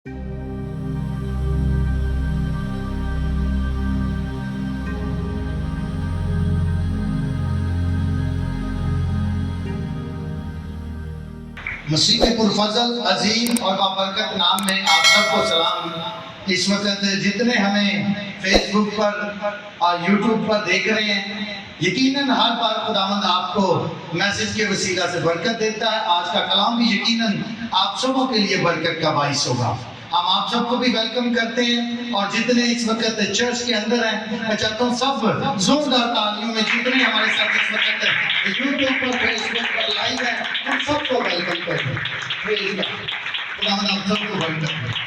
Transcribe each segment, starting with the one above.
مسیح پرفضل عظیم اور بابرکت نام میں آپ سب کو سلام۔ اس وقت جتنے ہمیں فیس بک پر اور یوٹیوب پر دیکھ رہے ہیں، یقیناً ہر بار خداوند آپ کو میسج کے وسیلہ سے برکت دیتا ہے۔ آج کا کلام بھی یقیناً آپ سبوں کے لیے برکت کا باعث ہوگا۔ ہم آپ سب کو بھی ویلکم کرتے ہیں، اور جتنے اس وقت چرچ کے اندر ہیں میں چاہتا ہوں سب زوردار تالیوں میں جتنے ہمارے ساتھ اس وقت یوٹیوب پر فیس بک پر لائیو ہیں ہم سب کو ویلکم کرتے ہیں۔ خداوند آپ سب کو ویلکم کرتے ہیں۔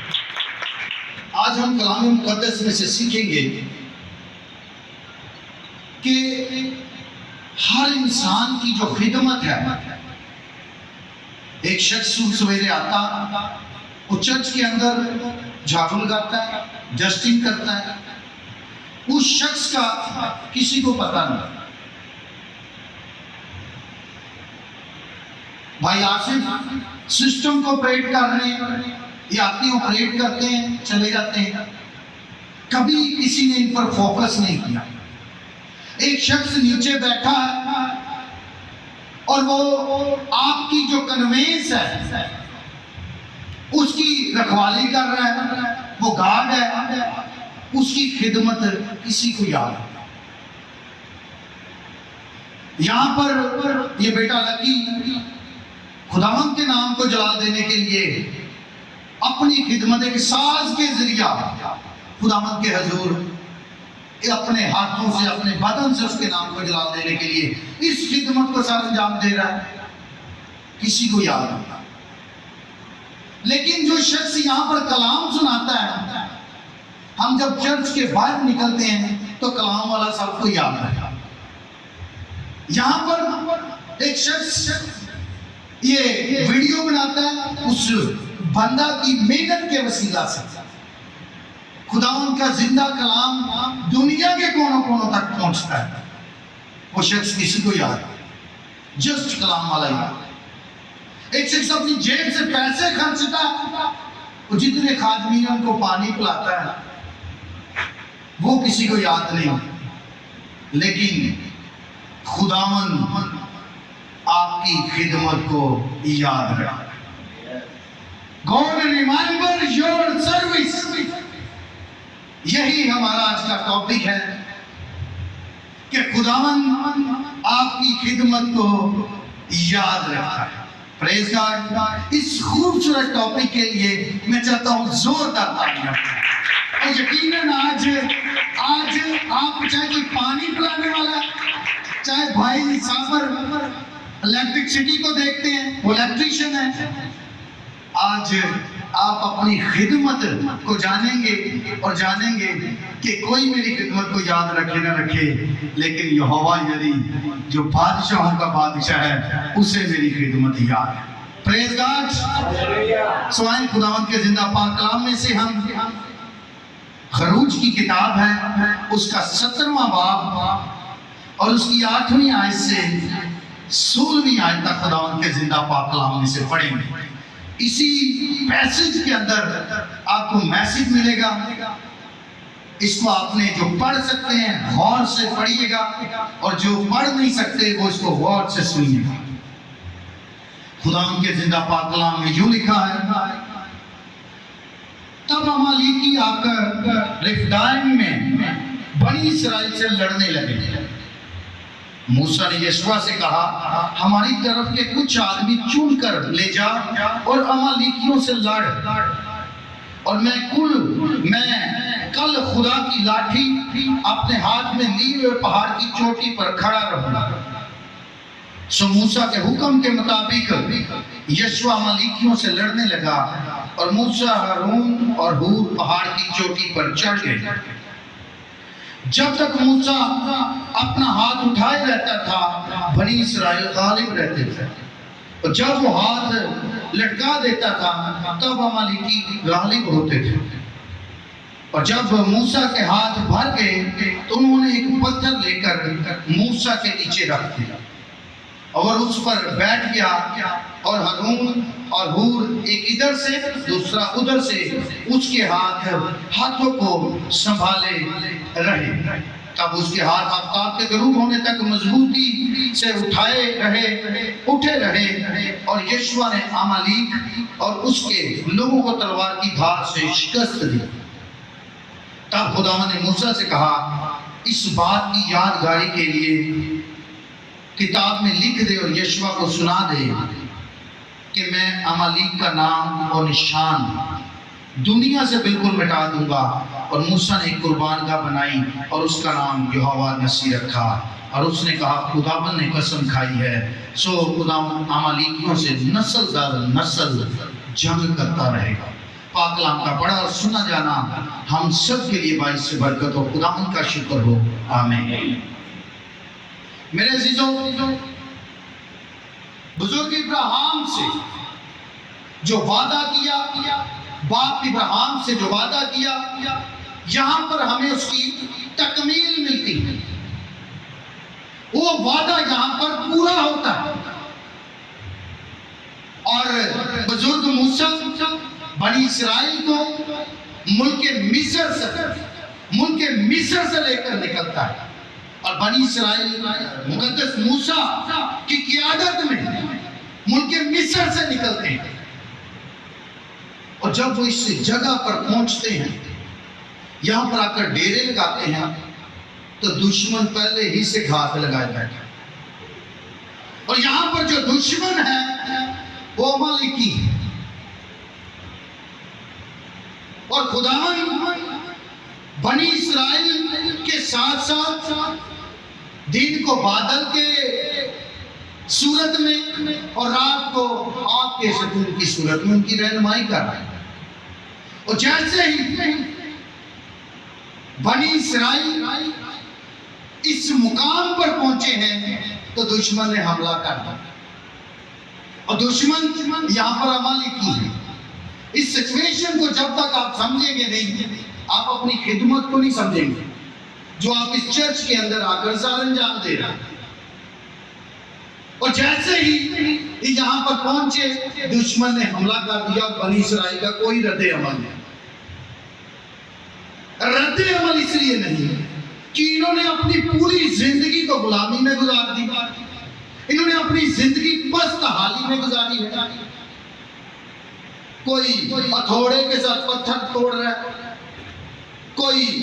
آج ہم کلام مقدس میں سے سیکھیں گے کہ ہر انسان کی جو خدمت ہے، ایک شخص سویرے آتا، وہ چرچ کے اندر جھاڑو لگاتا ہے، ڈسٹنگ کرتا ہے، اس شخص کا کسی کو پتہ نہیں۔ بھائی آصف سسٹم کو آپریٹ کر رہے ہیں، یہ آتے آپریٹ کرتے ہیں چلے جاتے ہیں، کبھی کسی نے ان پر فوکس نہیں کیا۔ ایک شخص نیچے بیٹھا ہے اور وہ آپ کی جو کنوینس ہے اس کی رکھوالی کر رہا ہے، وہ گارڈ ہے، اس کی خدمت کسی کو یاد ہے۔ یہاں پر یہ بیٹا لکی خداوند کے نام کو جلال دینے کے لیے اپنی خدمت ایک ساز کے ذریعہ خداوند کے حضور اپنے ہاتھوں سے اپنے بدن سے اس کے نام کو جلال دینے کے لیے اس خدمت کو سر انجام دے رہا ہے، کسی کو یاد نہیں۔ لیکن جو شخص یہاں پر کلام سناتا ہے، ہم جب چرچ کے باہر نکلتے ہیں تو کلام والا سب کو یاد ہے۔ یہاں پر ایک شخص یہ ویڈیو بناتا ہے، اس بندہ کی محنت کے وسیلہ سے خداوند کا زندہ کلام دنیا کے کونوں کونوں تک پہنچتا ہے۔ وہ شخص کسی کو یاد ہے، جسٹ کلام والا یاد۔ ایک شخص اپنی جیب سے پیسے خرچتا ہے، وہ جتنے خادمین ان کو پانی پلاتا ہے، وہ کسی کو یاد نہیں، لیکن خداوند آپ کی خدمت کو یاد رکھتا ہے۔ God remember your service، یہی ہمارا آج کا ٹاپک ہے کہ خداوند آپ کی خدمت کو یاد رکھتا ہے۔ پریز گاڈ۔ اس خوبصورت ٹاپک کے لیے میں چاہتا ہوں زوردار تالیاں۔ اور یقیناً آج آپ چاہے کوئی پانی پلانے والا، چاہے بھائی سافر الیکٹرکسٹی کو دیکھتے ہیں، وہ الیکٹریشن ہے، آج آپ اپنی خدمت کو جانیں گے اور جانیں گے کہ کوئی میری خدمت کو یاد رکھے نہ رکھے، لیکن یہوہ یری جو بادشاہوں کا بادشاہ ہے اسے میری خدمت یاد ہے۔ پریز گاڈ۔ سوائن خداوند کے زندہ پاک کلام میں سے ہم خروج کی کتاب ہے، اس کا 17واں باب اور اس کی 8ویں آیت سے 16ویں آیت تک خداوند کے زندہ پاک کلام میں سے پڑھیں گے۔ اسی پیسج کے اندر آپ کو میسج ملے گا، اس کو آپ نے جو پڑھ سکتے ہیں غور سے پڑھیے گا، اور جو پڑھ نہیں سکتے وہ اس کو غور سے سنیے گا۔ خداوند کے زندہ پاک کلام میں یوں لکھا ہے، تب امالیکی آ کر رفدائم میں بنی اسرائیل سے لڑنے لگے۔ موسیٰ نے یشوع سے کہا، ہماری طرف کے کچھ آدمی چن کر لے جا اور امالیکیوں سے لڑ، اور میں کل خدا کی لاٹھی اپنے ہاتھ میں لیے ہوئے پہاڑ کی چوٹی پر کھڑا رہوں۔ سو موسیٰ کے حکم کے مطابق یشوع امالیکیوں سے لڑنے لگا، اور موسیٰ، ہارون اور ہور پہاڑ کی چوٹی پر چڑھ گئے۔ جب تک موسیٰ اپنا ہاتھ اٹھائے رہتا تھا بنی اسرائیل غالب رہتے تھے، اور جب وہ ہاتھ لٹکا دیتا تھا تب امالیکی غالب ہوتے تھے۔ اور جب موسیٰ کے ہاتھ بھر گئے تو انہوں نے ایک پتھر لے کر موسیٰ کے نیچے رکھ دیا، اور اس پر بیٹھ گیا اور ہارون اور ہور ایک ادھر سے دوسرا ادھر سے اس کے ہاتھوں کو سنبھالے رہے۔ تب اس کے ہاتھ آفتاب کے غروب ہونے تک مضبوطی سے اٹھے رہے اور یشوع نے عمالیق اور اس کے لوگوں کو تلوار کی دھار سے شکست دی۔ تب خداوند نے موسیٰ سے کہا اس بات کی یادگاری کے لیے کتاب میں لکھ دے اور یشوع کو سنا دے کہ میں عمالیق کا نام اور نشان دنیا سے بالکل مٹا دوں گا۔ اور موسیٰ نے ایک قربان گاہ بنائی اور اس کا نام یہوہ نسی رکھا، اور اس نے کہا خداوند نے قسم کھائی ہے سو خداوند عمالیقیوں سے نسل در نسل جنگ کرتا رہے گا۔ پاک کلام کا پڑھا اور سنا جانا ہم سب کے لیے باعث برکت ہو۔ خداوند کا شکر ہو، آمین۔ میرے عزیزوں، بزرگ ابراہیم سے جو وعدہ کیا، باپ ابراہیم سے جو وعدہ کیا، یہاں پر ہمیں اس کی تکمیل ملتی ہے۔ وہ وعدہ یہاں پر پورا ہوتا ہے، اور بزرگ موسیٰ بنی اسرائیل کو ملک مصر سے لے کر نکلتا ہے، اور بنی اسرائیل مقدس موسیٰ کی قیادت میں ملک مصر سے نکلتے ہیں۔ اور جب وہ اس جگہ پر پہنچتے ہیں، یہاں پر آ کر ڈیرے لگاتے ہیں، تو دشمن پہلے ہی سے گھات لگائے بیٹھے، اور یہاں پر جو دشمن ہے وہ عمالیقی ہے، اور خداوند بنی اسرائیل کے ساتھ ساتھ دن کو بادل کے صورت میں اور رات کو آگ کے ستون کی صورت میں ان کی رہنمائی کر رہے ہیں۔ اور جیسے ہی بنی اسرائیل اس مقام پر پہنچے ہیں تو دشمن نے حملہ کر دیا، اور دشمن یہاں پر عمالیقی ہے۔ اس سچویشن کو جب تک آپ سمجھیں گے نہیں، آپ اپنی خدمت کو نہیں سمجھیں گے جو آپ اس چرچ کے اندر آ کر سر انجام دے رہے ہیں۔ اور جیسے ہی یہاں پر پہنچے دشمن نے حملہ کر دیا، اور بنی اسرائیل کا کوئی رد عمل نہیں۔ رد عمل اس لیے نہیں کہ انہوں نے اپنی پوری زندگی کو غلامی میں گزار دی، انہوں نے اپنی زندگی پست حالی میں گزاری ہے۔ کوئی ہتھوڑے کے ساتھ پتھر توڑ رہا ہے، کوئی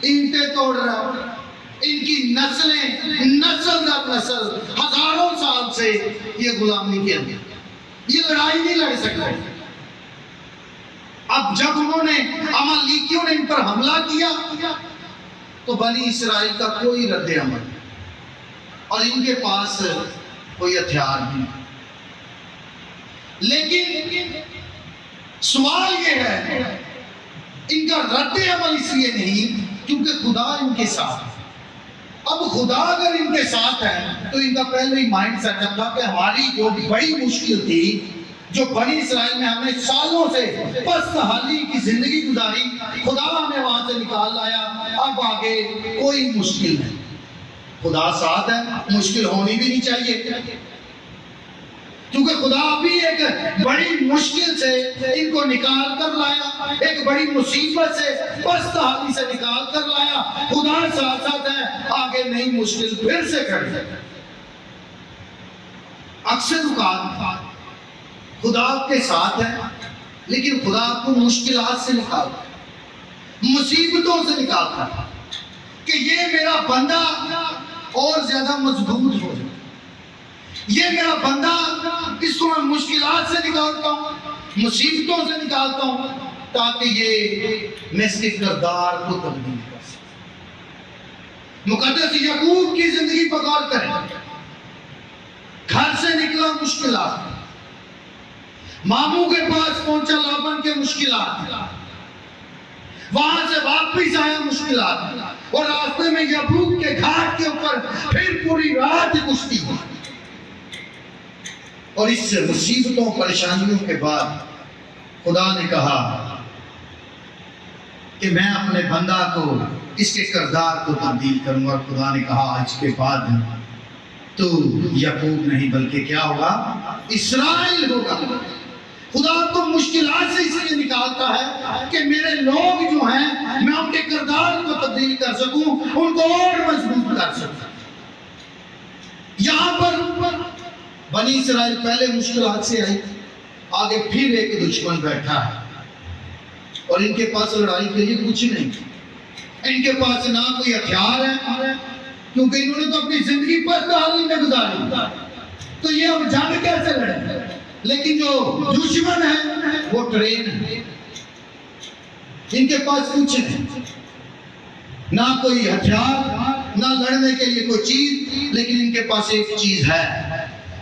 اینٹیں توڑ رہا ہے۔ ان کی نسلیں نسل در نسل ہزاروں سال سے یہ غلامی کے اندر، یہ لڑائی نہیں لڑ سکتے۔ اب جب انہوں نے عمالیقیوں نے ان پر حملہ کیا تو بنی اسرائیل کا کوئی رد عمل نہیں، اور ان کے پاس کوئی ہتھیار نہیں۔ لیکن سوال یہ ہے، ان کا رد عمل اس لیے نہیں کیونکہ خدا ان کے ساتھ ہے۔ اب خدا اگر ان کے ساتھ ہے تو ان کا پہلے ہی مائنڈ سیٹ اپ تھا کہ ہماری جو بڑی مشکل تھی، جو بنی اسرائیل میں ہم نے سالوں سے پست حالی کی زندگی گزاری، خدا ہمیں وہاں سے نکال لایا، اب آگے کوئی مشکل نہیں۔ خدا ساتھ ہے، مشکل ہونی بھی نہیں چاہیے، کیونکہ خدا بھی ایک بڑی مشکل سے ان کو نکال کر لایا، ایک بڑی مصیبت سے پست حالی سے نکال کر لایا۔ خدا ساتھ ساتھ ہے، آگے نئی مشکل پھر سے کھڑی ہے۔ اکثر اوقات خدا آپ کے ساتھ ہے، لیکن خدا آپ کو مشکلات سے نکالتا ہے، مصیبتوں سے نکالتا ہے کہ یہ میرا بندہ اور زیادہ مضبوط ہو جائے، یہ میرا بندہ، اس کو میں مشکلات سے نکالتا ہوں، مصیبتوں سے نکالتا ہوں، تاکہ یہ میں اس کے کردار کو تبدیل کر سکوں۔ مقدس یعقوب کی زندگی پر غور کریں، گھر سے نکلا مشکلات، ماموں کے پاس پہنچا لابن کے مشکلات، وہاں سے واپس آیا مشکلات، اور راستے میں یبوک کے گھاٹ کے اوپر پھر پوری رات کشتی ہوئی۔ اور اس سے مصیبتوں پریشانیوں کے بعد خدا نے کہا کہ میں اپنے بندہ کو، اس کے کردار کو تبدیل کروں گا۔ اور خدا نے کہا آج کے بعد تو یعقوب نہیں بلکہ کیا ہوگا؟ اسرائیل ہوگا۔ خدا تو مشکلات سے اس لیے نکالتا ہے کہ میرے لوگ جو ہیں میں ان کے کردار کو تبدیل کر سکوں، ان کو اور مضبوط کر سکوں۔ یہاں پر بنی اسرائیل پہلے مشکلات سے آئی، آگے پھر ایک دشمن بیٹھا ہے اور ان کے پاس لڑائی کے لیے کچھ نہیں، ان کے پاس نہ کوئی ہتھیار ہے کیونکہ انہوں نے تو اپنی زندگی پرتالی میں گزاری، تو یہ اب جنگ کیسے لڑیں؟ لیکن جو دشمن ہے وہ ٹرین ہے، ان کے پاس کچھ نہیں، نہ کوئی ہتھیار، نہ لڑنے کے لیے کوئی چیز، لیکن ان کے پاس ایک چیز ہے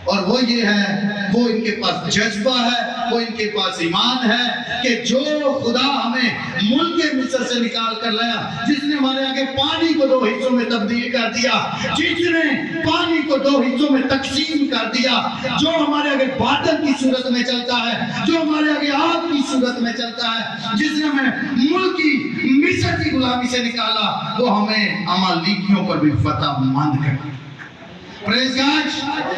اور وہ یہ ہے، وہ ان کے پاس جذبہ ہے، وہ ان کے پاس ایمان ہے کہ جو خدا ہمیں ملک مصر سے نکال کر لایا، جس نے ہمارے آگے پانی کو دو حصوں میں تبدیل کر دیا، جس نے پانی کو دو حصوں میں تقسیم کر دیا، جو ہمارے آگے بادل کی صورت میں چلتا ہے، جو ہمارے آگے آگ کی صورت میں چلتا ہے، جس نے ہمیں ملک کی مصر کی غلامی سے نکالا، وہ ہمیں عمالیکیوں پر بھی فتح مند کرے۔ پریز گاڈ،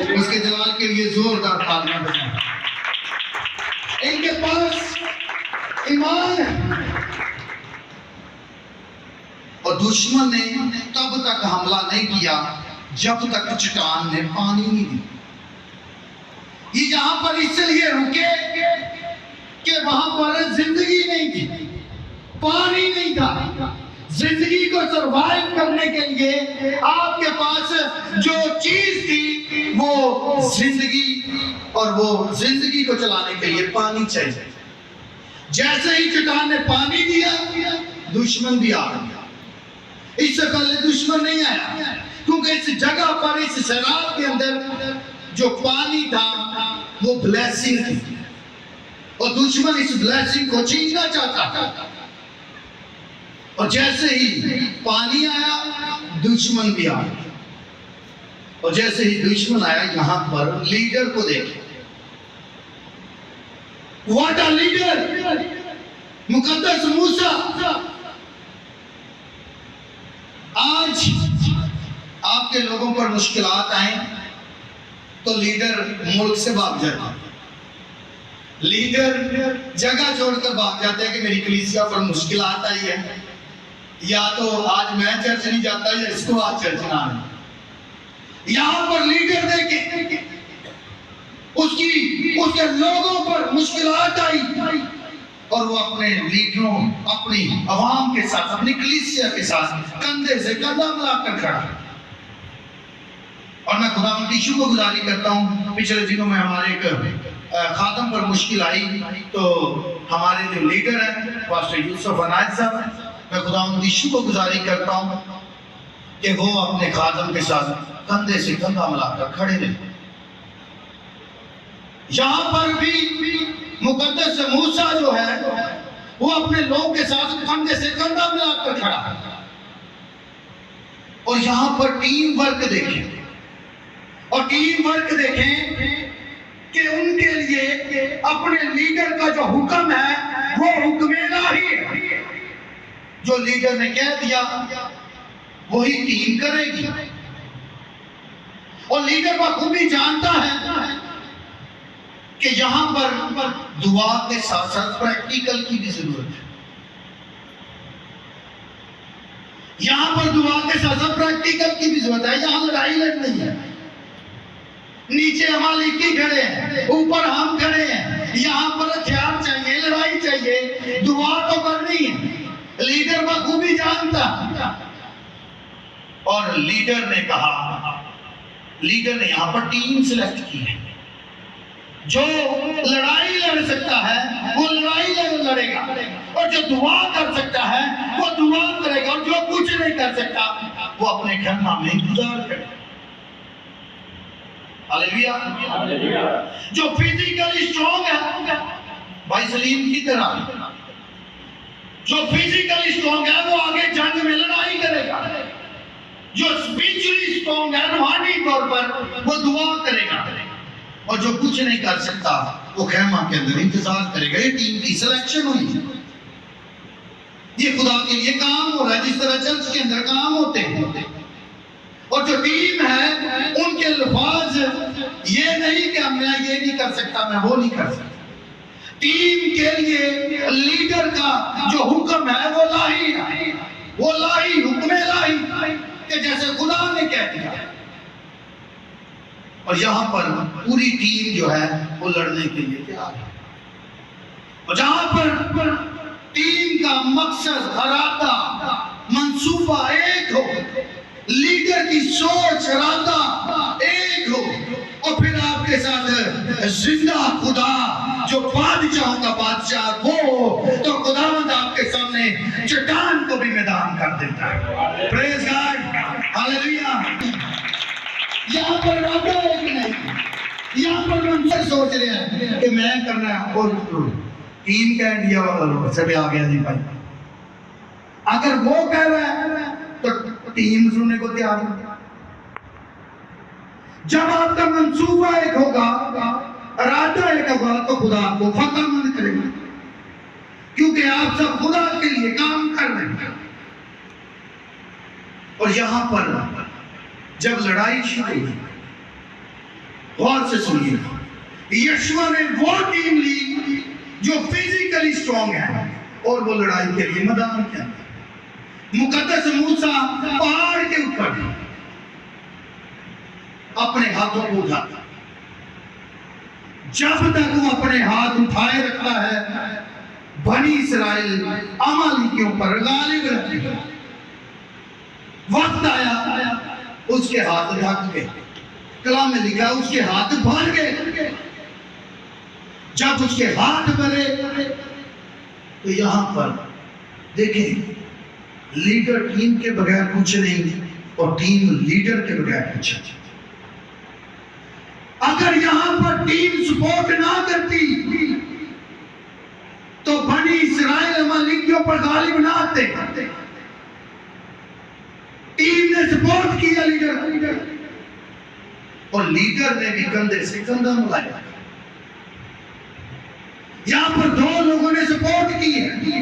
اس کے جلال کے لیے زوردار تالیاں بجائیں۔ ان کے پاس ایمان ہے اور دشمن نے تب تک حملہ نہیں کیا جب تک چٹان نے پانی نہیں دی۔ یہ جہاں پر اس لیے رکے کہ وہاں پر زندگی نہیں تھی، پانی نہیں تھا۔ زندگی کو سروائیو کرنے کے لیے آپ کے پاس جو چیز تھی وہ زندگی، اور وہ زندگی کو چلانے کے لیے پانی چاہیے۔ جیسے ہی چٹان نے پانی دیا، دشمن بھی آ گیا۔ اس سے پہلے دشمن نہیں آیا کیونکہ اس جگہ پر، اس سیلاب کے اندر جو پانی تھا وہ بلیسنگ تھی اور دشمن اس بلیسنگ کو چھیننا چاہتا تھا۔ اور جیسے ہی پانی آیا، دشمن بھی آیا، اور جیسے ہی دشمن آیا، یہاں پر لیڈر کو دیکھیں۔ What a leader! مقدس موسیٰ! آج آپ کے لوگوں پر مشکلات آئیں تو لیڈر ملک سے بھاگ جاتا ہے، لیڈر جگہ چھوڑ کر بھاگ جاتے ہیں کہ میری کلیسیا پر مشکلات آئی ہے، یا تو آج میں چرچ نہیں جاتا یا اس کو آج چرچ نہ آنا۔ یہاں پر لیڈر دیکھیں، اس کے لوگوں پر مشکلات آئی اور وہ اپنے لیڈروں، اپنی عوام کے ساتھ، اپنی کلیسیا کے ساتھ کندھے سے کندھا ملا کر کھڑا۔ اور میں خداوند یسوع کو گزاری کرتا ہوں، پچھلے دنوں میں ہمارے ایک خادم پر مشکل آئی تو ہمارے جو لیڈر ہیں پاسٹر یوسف عنایت صاحب ہیں، میں خداوند یسوع کو گزاری کرتا ہوں کہ وہ اپنے خادم کے ساتھ کندھے سے کندھا ملا کر کھڑے رہے۔ یہاں پر بھی مقدس موسیٰ جو ہے وہ اپنے لوگ کے ساتھ کندھے سے کندھا ملا کر کھڑا ہے۔ اور یہاں پر ٹیم ورک دیکھیں، اور ٹیم ورک دیکھیں کہ ان کے لیے اپنے لیڈر کا جو حکم ہے وہ حکم الہی ہے۔ جو لیڈر نے کہہ دیا وہی ٹیم کرے گی، اور لیڈر بخوبی جانتا ہے کہ یہاں پر دعا کے ساتھ ساتھ پریکٹیکل کی بھی ضرورت ہے۔ یہاں پر دعا کے ساتھ ساتھ پریکٹیکل کی بھی ضرورت ہے۔ یہاں لڑائی لڑنی ہے، نیچے عمالیکی کھڑے ہیں، اوپر ہم کھڑے ہیں، یہاں پر ہتھیار چاہیے، لڑائی چاہیے، دعا تو کرنی ہے۔ لیڈر بخوبی جانتا، اور لیڈر نے کہا، لیڈر نے یہاں پر ٹیم سلیکٹ کی ہے۔ جو لڑائی لڑ سکتا ہے وہ لڑائی لڑے گا، اور جو دعا کر سکتا ہے وہ دعا کرے گا، اور جو کچھ نہیں کر سکتا وہ اپنے خیمہ میں انتظار کرے گا۔ ہاللیلویہ۔ جو فزیکلی اسٹرانگ ہے بھائی سلیم کی طرح، جو فزیکلی اسٹرانگ ہے وہ آگے جنگ میں لڑائی کرے گا، جو اسپرچولی اسٹرانگ ہے روحانی طور پر وہ دعا کرے گا، اور جو کچھ نہیں کر سکتا وہ خیمہ کے اندر انتظار کرے گا۔ یہ ٹیم کی سلیکشن ہوئی ہے، یہ خدا کے لیے کام ہو رہا ہے، جس طرح چرچ کے اندر کام ہوتے ہیں۔ اور جو ٹیم ہے ان کے الفاظ یہ نہیں کہ میں یہ نہیں کر سکتا، میں وہ نہیں کر سکتا. ٹیم کے لیے لیڈر کا جو حکم ہے وہ الہی ہے، وہ الہی حکم الہی کہ جیسے خدا نے کہہ دیا. اور یہاں پر پوری ٹیم جو ہے وہ لڑنے کے لیے تیار ہے. اور جہاں پر ٹیم کا مقصد، ارادہ، منصوبہ ایک ہو، لیڈر کی سوچ، ارادہ ایک ہو، اور پھر آپ کے ساتھ زندہ خدا جو بادشاہوں کا بادشاہ وہ ہو، تو خداوند آپ کے سامنے چٹان کو بھی میدان کر دیتا ہے. پریز گاڈ، ہاللیلویہ. یہاں پر ارادہ ہے کہ نہیں، یہاں پر منصر سوچ رہے ہیں کہ میں کرنا ہے، اور ٹیم کہہ دیا والا سب آ گیا جی بھائی. اگر وہ کہہ رہا ہے تو ٹیم سننے کو تیار ہے. جب آپ کا منصوبہ ایک ہوگا، ارادہ ایک ہوگا، تو خدا آپ کو فتح مند کرے گا، کیونکہ آپ سب خدا کے لیے کام کر رہے ہیں. اور یہاں پر جب لڑائی شروع ہوئی، غور سے سنیے، یشوع نے وہ ٹیم لی جو فزیکلی اسٹرانگ ہے، اور وہ لڑائی کے لیے میدان کے اندر. مقدس موسیٰ پہاڑ کے اوپر اپنے ہاتھوں کو اٹھاتا، جب تک وہ اپنے ہاتھ اٹھائے رکھتا ہے بنی اسرائیل عمالیکیوں پر غالب رہتے ہیں. وقت آیا اس کے ہاتھ ڈھک گئے، کلام میں لکھا اس کے ہاتھ بھر گئے. جب اس کے ہاتھ بھرے تو یہاں پر دیکھیں، لیڈر ٹیم کے بغیر کچھ نہیں، اور ٹیم لیڈر کے بغیر کچھ نہیں. اگر یہاں پر ٹیم سپورٹ نہ کرتی تو بنی اسرائیل عمالیکیوں پر غالب نہ آتے. ٹیم نے سپورٹ کیا لیڈر، اور لیڈر نے بھی کندھے سے کندھا ملایا. یہاں پر دو لوگوں نے سپورٹ کی ہے،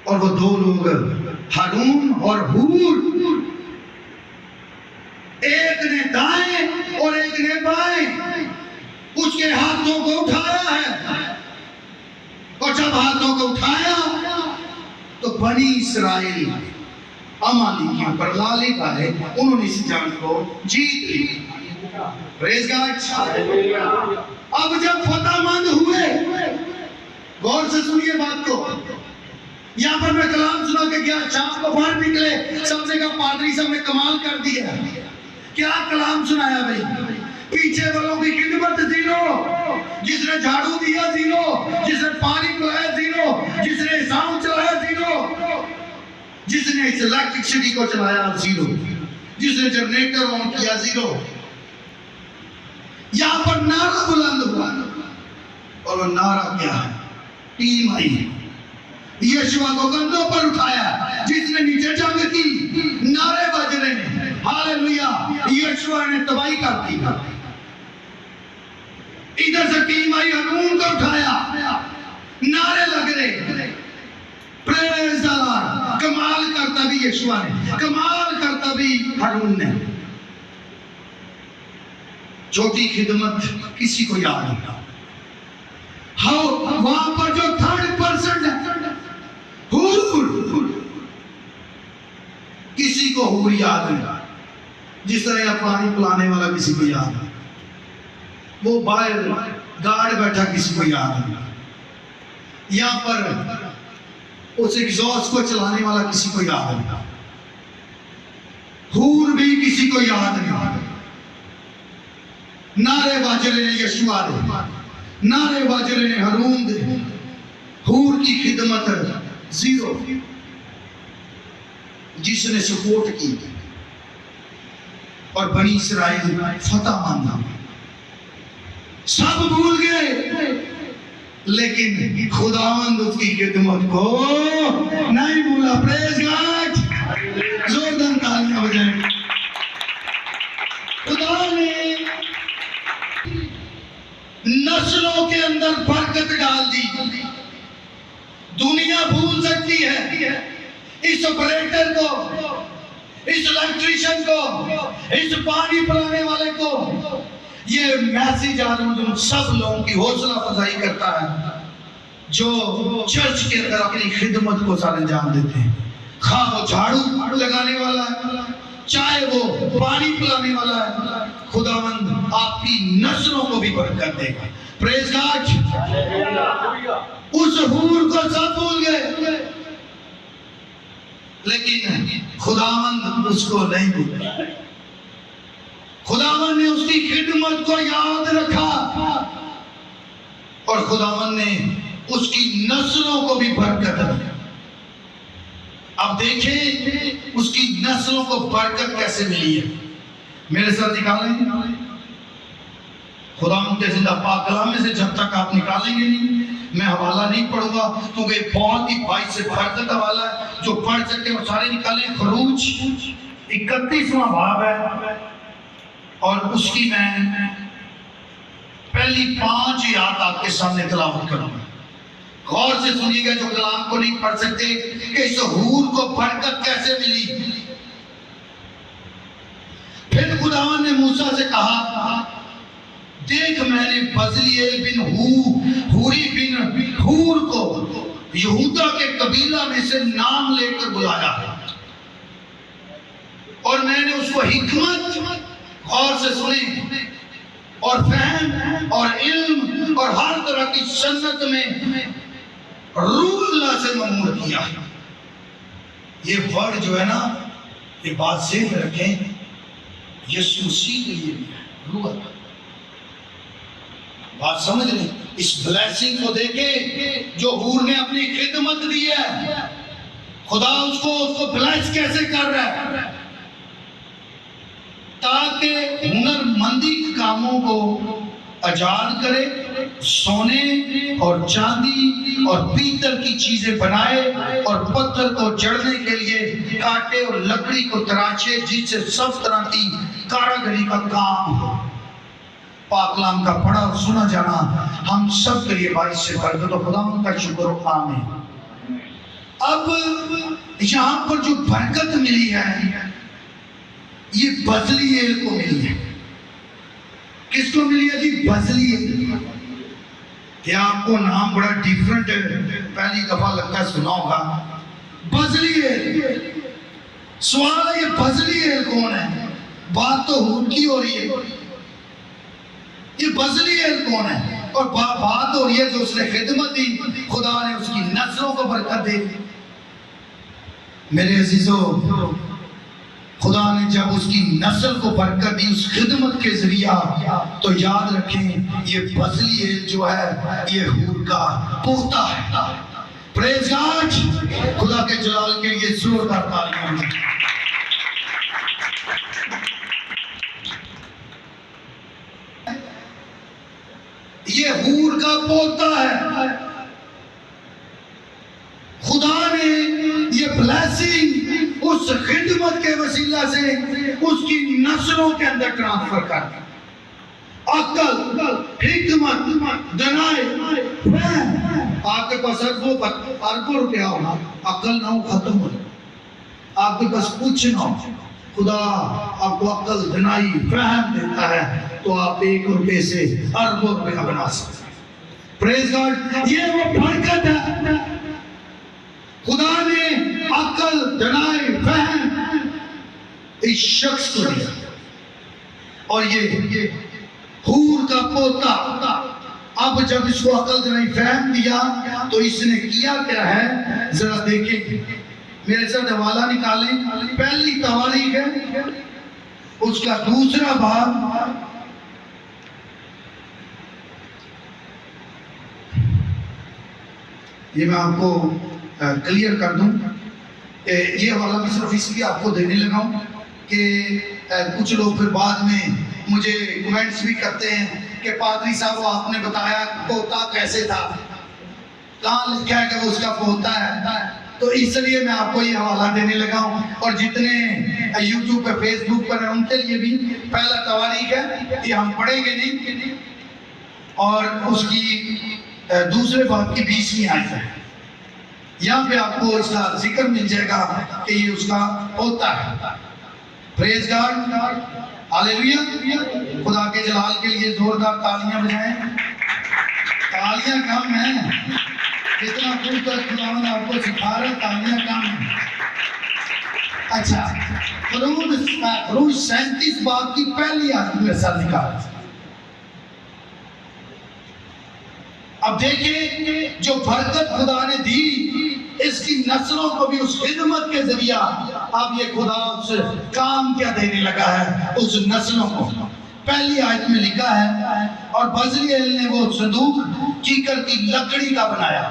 اور وہ دو لوگ ہارون اور ہور، ایک نے دائیں اور ایک نے بائیں اس کے ہاتھوں کو اٹھایا ہے. اور جب ہاتھوں کو اٹھایا تو بنی اسرائیل عمالیکیوں پر غالب آئے، انہوں نے اس جنگ کو جیت لی. پریز گاڈ. اب جب فتح مند ہوئے، غور سے سنیے بات کو. یہاں پر میں کلام سنا کے گیا، شام کو باہر نکلے، سب نے کہا پادری صاحب نے کمال کر دیا. کیا کلام سنایا بھائی؟ پیچھے والوں کی خدمت زیرو، جس نے جھاڑو دیا زیرو، جس نے پانی پلایا زیرو، جس نے ساؤنڈ چلایا زیرو، جس نے اس الیکٹرسٹی کو چلایا زیرو، جس نے جنریٹر آن کیا زیرو. یہاں پر نعرہ بلند ہوا، اور وہ نعرہ کیا ہے؟ ٹیم آئی ہے. یشوع کو کندھوں پر اٹھایا، جس نے نیچے جنگ کی، نعرے بج رہے ہیں، ہاللیلویہ. یشوع نے تباہی کر دی. ادھر سے ٹیم آئی، ہارون کو اٹھایا، نعرے لگ رہے، پریز دی لارڈ. کمال کرتا بھی یشوع نے، کمال کرتا بھی ہارون نے. چھوٹی خدمت کسی کو یاد نہیں. وہاں پر جو تھرڈ پرسن ہے، ہور، کسی کو ہور یاد نہیں. جس طرح پانی پلانے والا کسی کو یاد نہیں، وہ باہر گارڈ بیٹھا کسی کو یاد نہیں. یہاں پر اس ایگزاسٹ کو چلانے والا کسی کو یاد نہیں. ہور بھی کسی کو یاد نہیں. نعرے واجرے نے یشوع دے، نعرے واجرے نے ہارون دے. ہور کی خدمت زیرو، جس نے سپورٹ کی، اور بنی اسرائیل فتح مانا. سب بھول گئے، لیکن خداوند اس کی خدمت کو نہیں بھولا. پریز گاڈ. زوردار تالیاں بجائیں. خدا نے نسلوں کے اندر برکت ڈال دی. دنیا بھول سکتی ہے اس آپریٹر کو، اس الیکٹریشن کو، اس پانی پلانے والے کو، یہ میسیج آج مجھے سب لوگوں کی حوصلہ افزائی کرتا ہے جو چرچ کے اندر اپنی خدمت کو سر انجام دیتے ہیں. خواہ وہ جھاڑو لگانے والا ہے، چاہے وہ پانی پلانے والا ہے، خداوند آپ کی نسلوں کو بھی برکت دے گا. پریز گاڈ. اس حور کو سب بھول گئے لیکن خداوند اس کو نہیں بھولا. خداوند نے اس کی خدمت کو یاد رکھا اور خداوند نے اس کی نسلوں کو بھی برکت دی. اب دیکھیں اس کی نسلوں کو برکت کیسے ملی ہے. میرے ساتھ نکالیں خداوند کے زندہ پاک کلام میں سے. جب تک آپ نکالیں گے نہیں میں حوالہ نہیں پڑھوں گا کیونکہ بہت ہی باعث سے برکت حوالہ ہے. جو پڑھ سکتے وہ سارے نکالیں. خروج 31واں باب ہے اور اس کی میں پہلی 5 آیات آپ کے سامنے تلاوت کروں گا. غور سے سنیے گا جو کلام کو نہیں پڑھ سکتے کہ اس حور کو برکت کیسے ملی. پھر خداوند نے موسیٰ سے کہا دیکھ میں نے بزلیل بن حوری بن حور کو یہودا کے قبیلہ میں سے نام لے کر بلایا اور میں نے اس کو حکمت، غور سے سنیں، اور فہم اور علم اور ہر طرح کی سنت میں روح اللہ سے مأمور کیا. یہ ورڈ جو ہے نا یہ بات ذہن میں رکھیں یسوع مسیح کے لیے بھی ہے. روح اللہ بات سمجھ رہے. اس بلیسنگ کو دیکھیں جو حور نے اپنی خدمت دی ہے. خدا اس کو بلیس کیسے کر رہا ہے تاکہ ہنر مندی کے کاموں کو ایجاد کرے، سونے اور چاندی اور پیتل کی چیزیں بنائے اور پتھر کو جڑنے کے لیے کاٹے اور لکڑی کو تراشے جس سے سب طرح کی کاراگری کا کام ہو. پاک کلام کا پڑھا اور سنا جانا ہم سب کے لیے باعث سے برکت و خدا کا شکر و آمین. اب یہاں پر جو برکت ملی ہے یہ بزلیل کو ملی ہے. کس کو ملی ہے جی؟ بزلیل. کیا آپ کو نام بڑا ڈیفرنٹ ہے؟ پہلی دفعہ لگتا ہے سنا ہوگا. بزلیل. سوال ہے یہ بزلیل کون ہے؟ بات تو حور کی ہو رہی ہے. یہ بزلیل کون ہے؟ اور بات ہو رہی ہے جو اس نے خدمت دی خدا نے اس کی نسلوں کو برکت دی. میرے عزیزو خدا نے جب اس کی نسل کو برکت دی اس خدمت کے ذریعہ تو یاد رکھیں یہ بزلیل جو ہے یہ حور کا پوتا ہے. پریز گاڈ. خدا کے جلال کے لیے زوردار تالیاں. یہ حور کا پوتا ہے. خدا نے یہ بلیسنگ اس خدمت کے وسیلہ سے اس کی نسلوں کے اندر ٹرانسفر کر دی. عقل، حکمت، دنائی، فہم. آپ کے پاس اربوں روپیہ ہونا عقل نہ ہو ختم ہو. آپ کے پاس کچھ نہ ہو خدا آپ کو عقل، دنائی، فہم دیتا ہے تو آپ 1 روپے سے اربوں روپیہ بنا سکتے ہیں. پریز گاڈ. یہ وہ برکت ہے. خدا نے عقل، دنائی، فہم اس شخص کو دیا اور یہ حور کا پوتا. اب جب اس کو عقل، دنائی، فہم دیا تو اس نے کیا کیا ہے ذرا دیکھیں. میرے ساتھ حوالہ نکالیں. پہلی تواریخ ہے اس کا 2 باب یہ میں آپ کو کلیئر کر دوں کہ یہ حوالہ میں صرف اس لیے آپ کو دینے لگا ہوں کہ کچھ لوگ پھر بعد میں مجھے کمنٹس بھی کرتے ہیں کہ پادری صاحب وہ آپ نے بتایا پوتا کیسے تھا، کہاں لکھا ہے کہ وہ اس کا پوتا ہے. تو اس لیے میں آپ کو یہ حوالہ دینے لگا ہوں. اور جتنے یوٹیوب پہ، فیس بک پر ہیں ان کے لیے بھی پہلا تواریخ ہے یہ ہم پڑھیں گے نہیں اور اس کی 2 باب کی 20ویں آیت ہے. یہاں پہ آپ کو اس کا ذکر مل جائے گا کہ یہ اس کا پوتا ہے. پریز گاڈ، ہاللیلویہ. خدا کے جلال کے لیے زوردار تالیاں بجائیں. تالیاں کم ہیں، جتنا خوبصورت خداوند آپ کو سکھا رہا ہے تالیاں کم ہیں. اچھا، خروج 37 باب کی پہلی آیت میں سر نکال. اب دیکھیں جو برکت خدا نے دی، اس کی نسلوں کو بھی اس خدمت کے ذریعہ اب یہ خدا اس کام کیا دینے لگا ہے اس نسلوں کو. پہلی آیت میں لکھا ہے اور بزلیل نے وہ صندوق کیکر کی لکڑی کا بنایا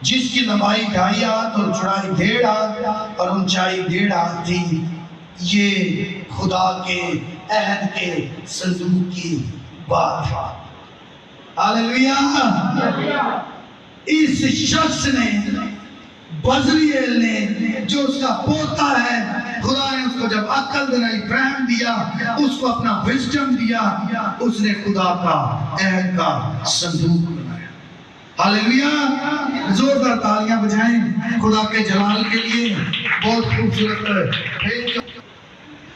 جس کی لمبائی 2.5 ہاتھ اور چوڑائی 1.5 ہاتھ اور اونچائی 1.5 ہاتھ تھی. یہ خدا کے عہد کے صندوق کی بات ہے. ہاللیلویہ. اس شخص نے، بزلیل نے، جو اس کا پوتا ہے، خدا نے اس کو جب عقل دلائی، فہم دیا، اس کو اپنا وزڈم دیا، اس نے خدا کا عہد کا صندوق بنایا. ہاللیلویہ. زوردار تالیاں بجائیں خدا کے جلال کے لیے. بہت خوبصورت ہے.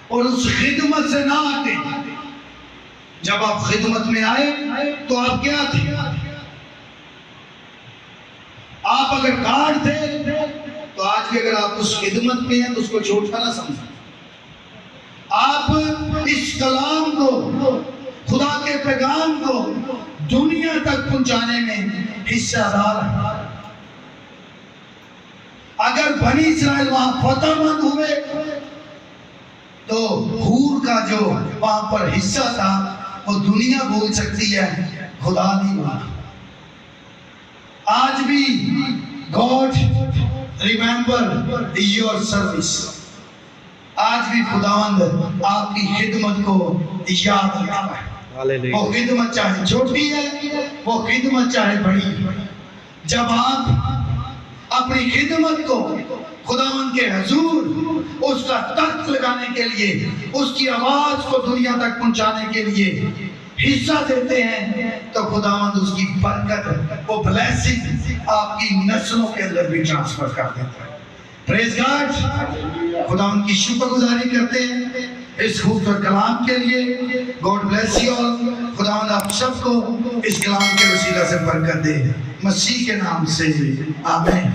اور اس خدمت سے نہ آتے. جب آپ خدمت میں آئے تو آپ کیا تھے؟ آپ اگر کارڈ تھے تو آج بھی اگر آپ اس خدمت میں ہیں تو اس کو چھوٹا نہ سمجھیں. آپ اس کلام کو، خدا کے پیغام کو دنیا تک پہنچانے میں حصہ دار ہیں. اگر بنی اسرائیل وہاں فتح مند ہوئے تو حور کا جو وہاں پر حصہ تھا وہ دنیا بول سکتی ہے، خدا نہیں بولا. آج بھی God remember your service. آج بھی خداوند آپ کی خدمت کو یاد رکھتا ہے. وہ خدمت چاہے چھوٹی ہے، وہ خدمت چاہے بڑی. جب آپ اپنی خدمت کو خداوند کے حضور اس کا تخت لگانے کے لیے، اس کی آواز کو دنیا تک پہنچانے کے لیے حصہ دیتے ہیں تو خداوند اس کی برکت، وہ بلیسنگ آپ کی نسلوں کے اندر بھی ٹرانسفر کر دیتا ہے. پریز گاڈ. خداوند کی شکر گزاری کرتے ہیں اس خوبصورت کلام کے لیے. God bless you all. خداوند آپ سب کو اس کلام کے وسیلہ سے برکت دے، مسیح کے نام سے آمین.